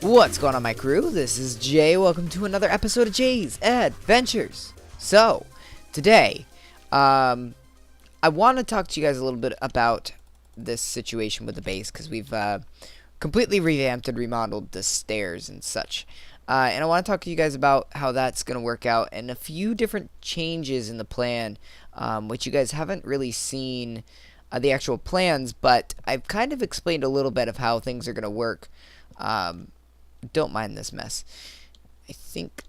What's going on, my crew? This is Jay. Welcome to another episode of Jay's Adventures. So, today, I want to talk to you guys a little bit about this situation with the base, because we've completely revamped and remodeled the stairs and such. And I want to talk to you guys about how that's going to work out, and a few different changes in the plan, which you guys haven't really seen the actual plans, but I've kind of explained a little bit of how things are going to work. Don't mind this mess. I think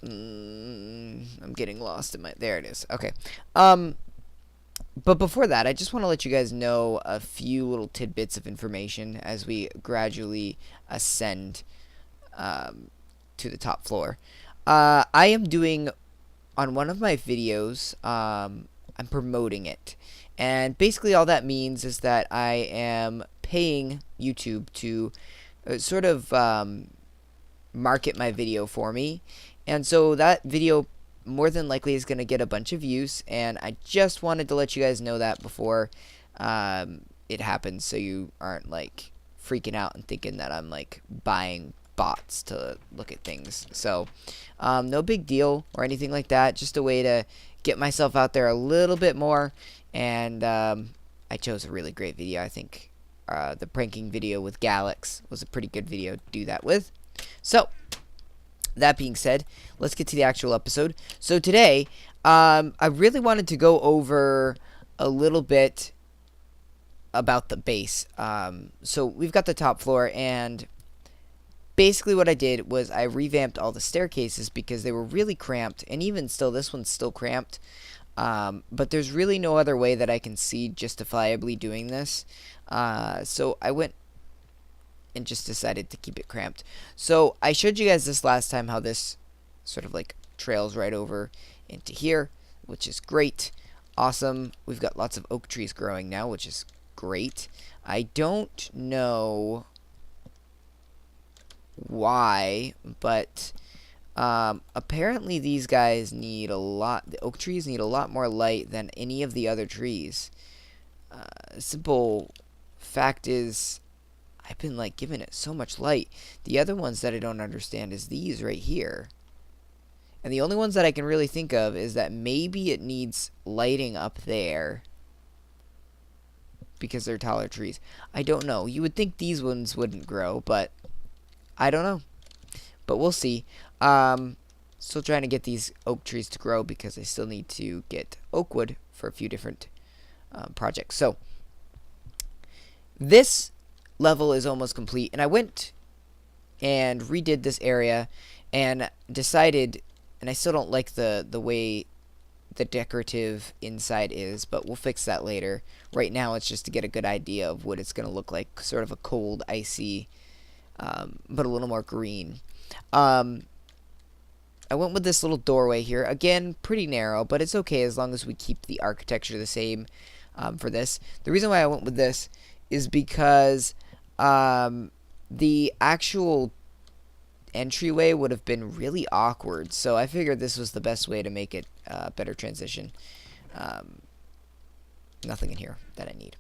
I'm getting lost in my... There it is. Okay. But before that, I just want to let you guys know a few little tidbits of information as we gradually ascend to the top floor. I am doing, on one of my videos, I'm promoting it. And basically all that means is that I am paying YouTube to sort of market my video for me, and so that video more than likely is going to get a bunch of views, and I just wanted to let you guys know that before it happens, so you aren't like freaking out and thinking that I'm like buying bots to look at things. So no big deal or anything like that, just a way to get myself out there a little bit more. And I chose a really great video. I think the pranking video with Galax was a pretty good video to do that with. So, that being said, let's get to the actual episode. So today, I really wanted to go over a little bit about the base. So we've got the top floor, and basically what I did was I revamped all the staircases because they were really cramped, and even still, this one's still cramped. But there's really no other way that I can see justifiably doing this. So I went and just decided to keep it cramped. So I showed you guys this last time, how this sort of like trails right over into here, which is great. Awesome. We've got lots of oak trees growing now, which is great. I don't know why, but apparently these guys need a lot, the oak trees need a lot more light than any of the other trees. Simple fact is, I've been like giving it so much light. The other ones that I don't understand is these right here. And the only ones that I can really think of is that maybe it needs lighting up there because they're taller trees. I don't know. You would think these ones wouldn't grow, but I don't know. But we'll see. Still trying to get these oak trees to grow because I still need to get oak wood for a few different projects. So this level is almost complete, and I went and redid this area and decided, and I still don't like the way the decorative inside is, but we'll fix that later. Right now it's just to get a good idea of what it's going to look like, sort of a cold, icy, but a little more green. I went with this little doorway here. Again, pretty narrow, but it's okay as long as we keep the architecture the same for this. The reason why I went with this is because the actual entryway would have been really awkward, so I figured this was the best way to make it a better transition. Nothing in here that I need.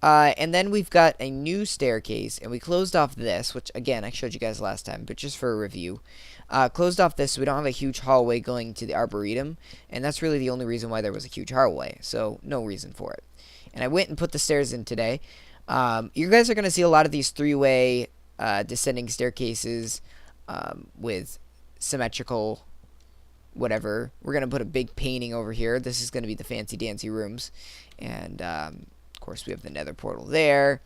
And then we've got a new staircase, and we closed off this, which again I showed you guys last time, but just for a review. Closed off this so we don't have a huge hallway going to the Arboretum, and that's really the only reason why there was a huge hallway, so no reason for it. And I went and put the stairs in today. You guys are going to see a lot of these three-way descending staircases with symmetrical whatever. We're going to put a big painting over here. This is going to be the fancy-dancy rooms. And, of course, we have the nether portal there.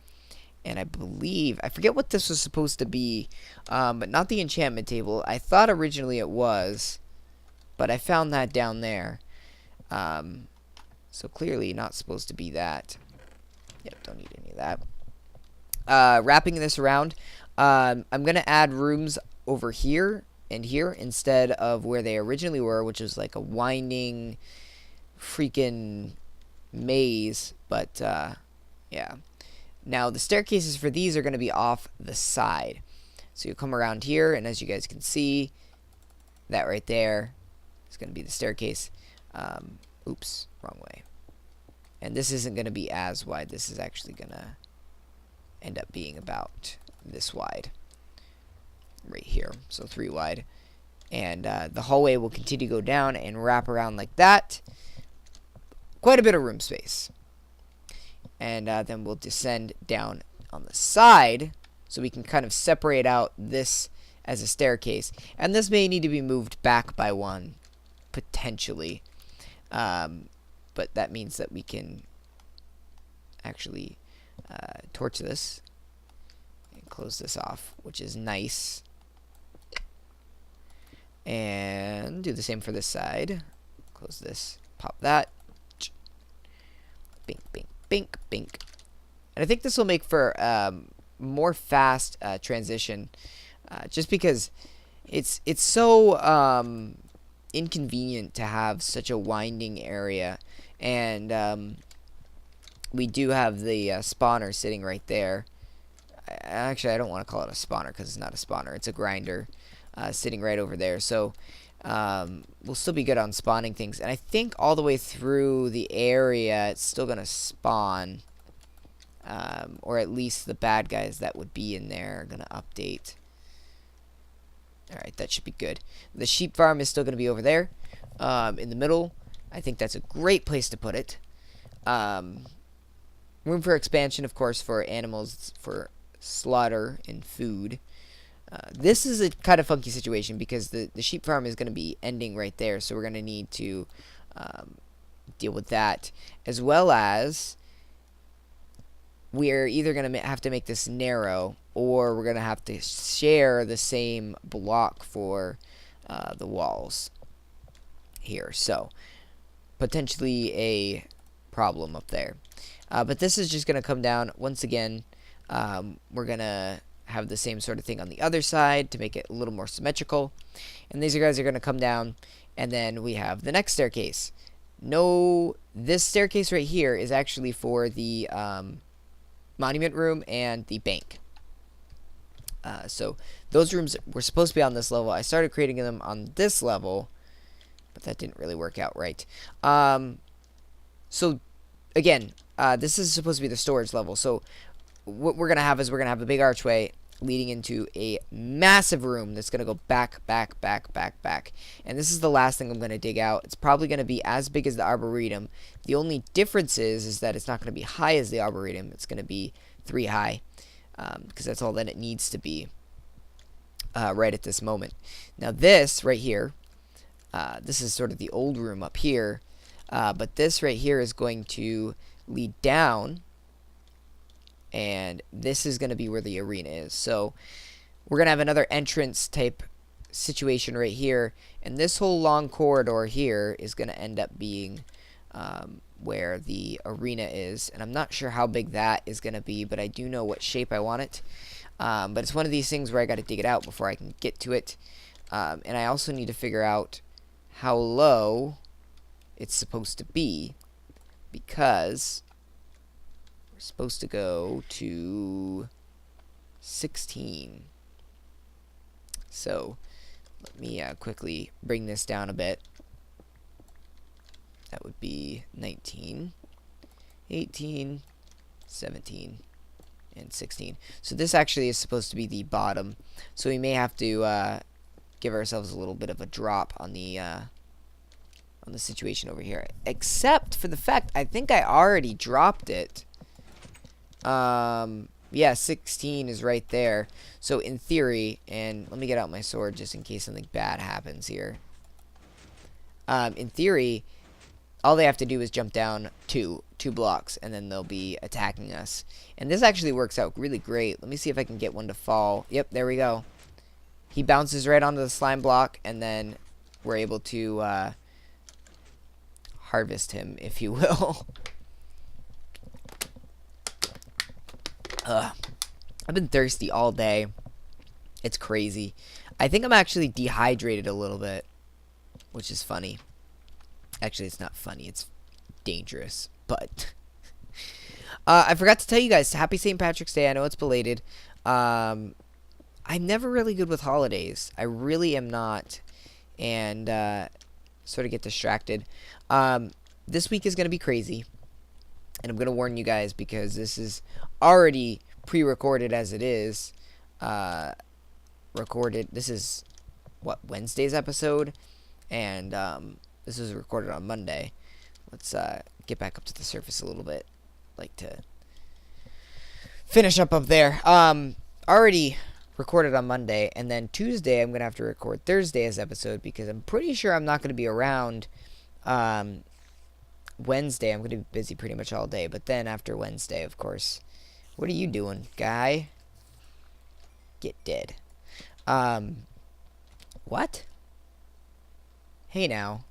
And I believe, I forget what this was supposed to be, but not the enchantment table. I thought originally it was, but I found that down there. So clearly not supposed to be that. Yep, don't need any of that. Wrapping this around, I'm going to add rooms over here and here instead of where they originally were, which is like a winding freaking maze. But, yeah. Now, the staircases for these are going to be off the side. So you come around here, and as you guys can see, that right there is going to be the staircase. Oops, wrong way. And this isn't going to be as wide. This is actually going to end up being about this wide. right here, so 3 wide. And the hallway will continue to go down and wrap around like that. Quite a bit of room space. And then we'll descend down on the side, so we can kind of separate out this as a staircase. And this may need to be moved back by 1, potentially. But that means that we can actually torch this and close this off, which is nice. And do the same for this side. Close this, pop that. Bink, bink, bink, bink. And I think this will make for more fast transition, just because it's so inconvenient to have such a winding area. And we do have the spawner sitting right there. Actually, I don't want to call it a spawner because it's not a spawner. It's a grinder sitting right over there. So we'll still be good on spawning things. And I think all the way through the area, it's still going to spawn. Or at least the bad guys that would be in there are going to update. Alright, that should be good. The sheep farm is still going to be over there in the middle. I think that's a great place to put it. Room for expansion, of course, for animals, for slaughter and food. This is a kind of funky situation because the sheep farm is going to be ending right there, so we're going to need to deal with that, as well as we're either going to have to make this narrow, or we're going to have to share the same block for the walls here. So potentially a problem up there. But this is just going to come down once again. We're going to have the same sort of thing on the other side to make it a little more symmetrical. And these guys are going to come down, and then we have the next staircase. No, this staircase right here is actually for the monument room and the bank. So those rooms were supposed to be on this level. I started creating them on this level, but that didn't really work out right. So again, this is supposed to be the storage level. So what we're gonna have is we're gonna have a big archway leading into a massive room that's gonna go back, back, back, back, back. And this is the last thing I'm gonna dig out. It's probably gonna be as big as the Arboretum. The only difference is that it's not gonna be high as the Arboretum. It's gonna be 3 high, because that's all that it needs to be right at this moment. Now this right here, this is sort of the old room up here, but this right here is going to lead down, and this is going to be where the arena is. So we're going to have another entrance type situation right here, and this whole long corridor here is going to end up being where the arena is. And I'm not sure how big that is going to be, but I do know what shape I want it. But it's one of these things where I got to dig it out before I can get to it. And I also need to figure out how low it's supposed to be, because we're supposed to go to 16. So let me quickly bring this down a bit. That would be 19, 18, 17, and 16. So this actually is supposed to be the bottom. So we may have to give ourselves a little bit of a drop on the situation over here. Except for the fact, I think I already dropped it. Yeah, 16 is right there. So in theory, and let me get out my sword just in case something bad happens here. In theory, all they have to do is jump down two blocks, and then they'll be attacking us. And this actually works out really great. Let me see if I can get one to fall. Yep, there we go. He bounces right onto the slime block, and then we're able to harvest him, if you will. I've been thirsty all day. It's crazy. I think I'm actually dehydrated a little bit, which is funny. Actually, it's not funny. It's dangerous. But I forgot to tell you guys, happy St. Patrick's Day. I know it's belated. I'm never really good with holidays. I really am not. And sort of get distracted. This week is going to be crazy. And I'm going to warn you guys, because this is already pre-recorded as it is. recorded. This is, what, Wednesday's episode? And this was recorded on Monday. Let's get back up to the surface a little bit. Like to finish up there. Already recorded on Monday, and then Tuesday I'm gonna have to record Thursday's episode because I'm pretty sure I'm not gonna be around. Wednesday I'm gonna be busy pretty much all day, but then after Wednesday, of course. What are you doing, guy? Get dead. What? Hey now.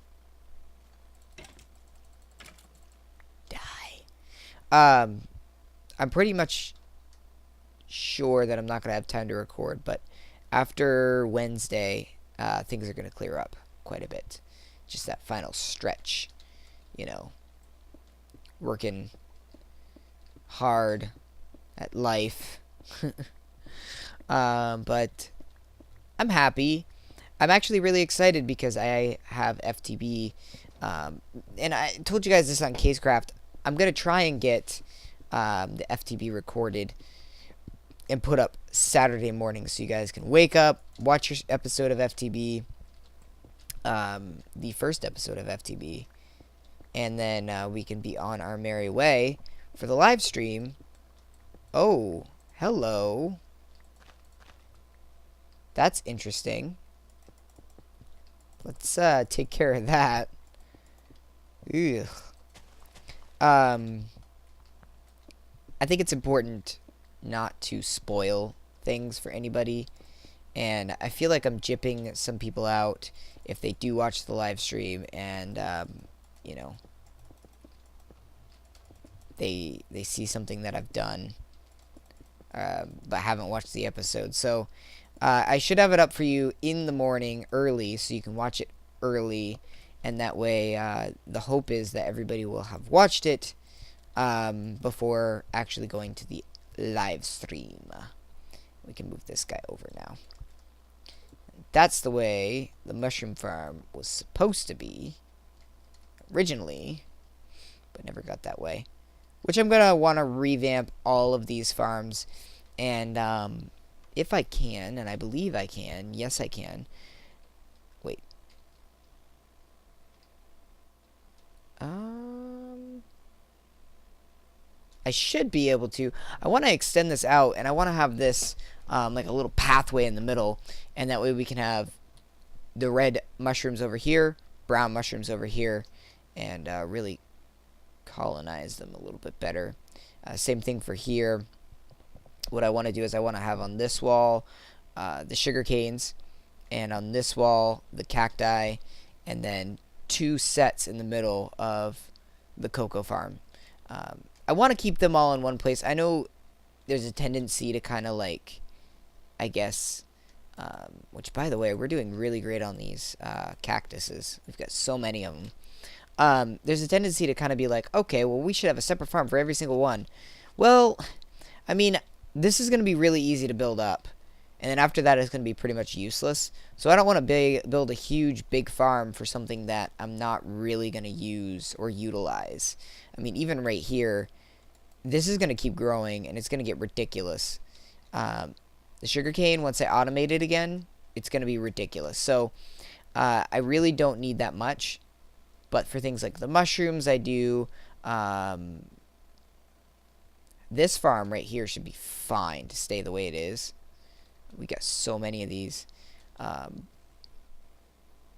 Die. I'm pretty much sure that I'm not gonna have time to record, but after Wednesday, things are gonna clear up quite a bit. Just that final stretch, you know, working hard at life. But I'm happy. I'm actually really excited because I have FTB, and I told you guys this on Casecraft. I'm gonna try and get the FTB recorded and put up Saturday morning so you guys can wake up, watch your episode of FTB, the first episode of FTB, and then we can be on our merry way for the live stream. Oh, hello. That's interesting. Let's take care of that. Ugh. I think it's important not to spoil things for anybody, and I feel like I'm gypping some people out if they do watch the live stream and you know, they see something that I've done but haven't watched the episode. So I should have it up for you in the morning early so you can watch it early, and that way the hope is that everybody will have watched it before actually going to the live stream. We can move this guy over now. That's the way the mushroom farm was supposed to be originally, but never got that way. Which I'm going to want to revamp all of these farms, and if I can, and I believe I can, yes I can. Wait. I should be able to. I want to extend this out, and I want to have this like a little pathway in the middle, and that way we can have the red mushrooms over here, brown mushrooms over here, and really colonize them a little bit better. Same thing for here. What I want to do is I want to have on this wall the sugar canes, and on this wall the cacti, and then 2 sets in the middle of the cocoa farm. I want to keep them all in one place. I know there's a tendency to kind of like, I guess, which by the way, we're doing really great on these cactuses. We've got so many of them. There's a tendency to kind of be like, okay, well, we should have a separate farm for every single one. Well, I mean, this is going to be really easy to build up, and then after that it's going to be pretty much useless. So I don't want to build a huge big farm for something that I'm not really going to use or utilize. I mean, even right here, this is going to keep growing, and it's going to get ridiculous. The sugarcane, once I automate it again, it's going to be ridiculous. So I really don't need that much, but for things like the mushrooms, I do. This farm right here should be fine to stay the way it is. We got so many of these.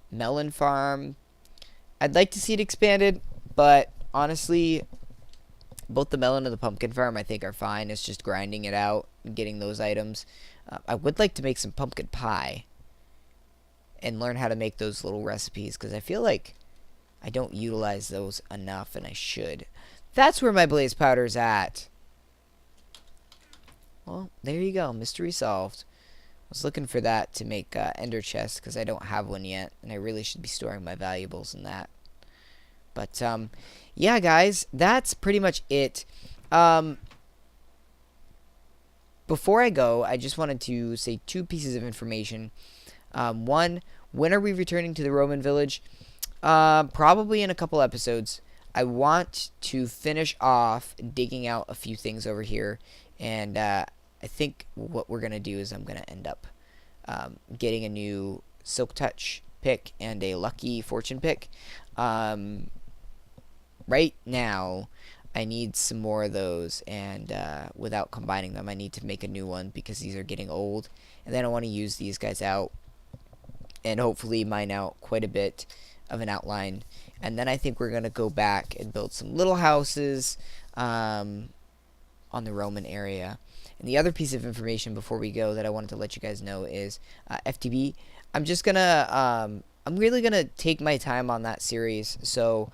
Melon farm, I'd like to see it expanded, but honestly, both the melon and the pumpkin farm I think are fine. It's just grinding it out and getting those items. I would like to make some pumpkin pie and learn how to make those little recipes, because I feel like I don't utilize those enough, and I should. That's where my blaze powder's at. Well, there you go. Mystery solved. I was looking for that to make ender chests, because I don't have one yet, and I really should be storing my valuables in that. But, yeah, guys, that's pretty much it. Before I go, I just wanted to say 2 pieces of information. One, when are we returning to the Roman village? Probably in a couple episodes. I want to finish off digging out a few things over here, and I think what we're going to do is I'm going to end up getting a new Silk Touch pick and a Lucky Fortune pick. Right now, I need some more of those, and without combining them, I need to make a new one because these are getting old, and then I want to use these guys out and hopefully mine out quite a bit of an outline, and then I think we're going to go back and build some little houses on the Roman area. And the other piece of information before we go that I wanted to let you guys know is FTB. I'm just going to, I'm really going to take my time on that series, so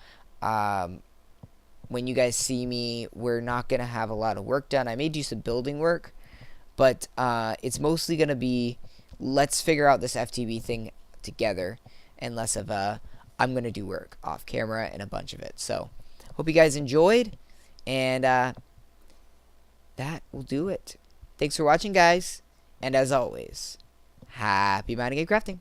when you guys see me, we're not going to have a lot of work done. I may do some building work, but it's mostly going to be, let's figure out this FTB thing together, and less of a, I'm going to do work off camera and a bunch of it. So, hope you guys enjoyed, and that will do it. Thanks for watching, guys, and as always, happy mining and crafting.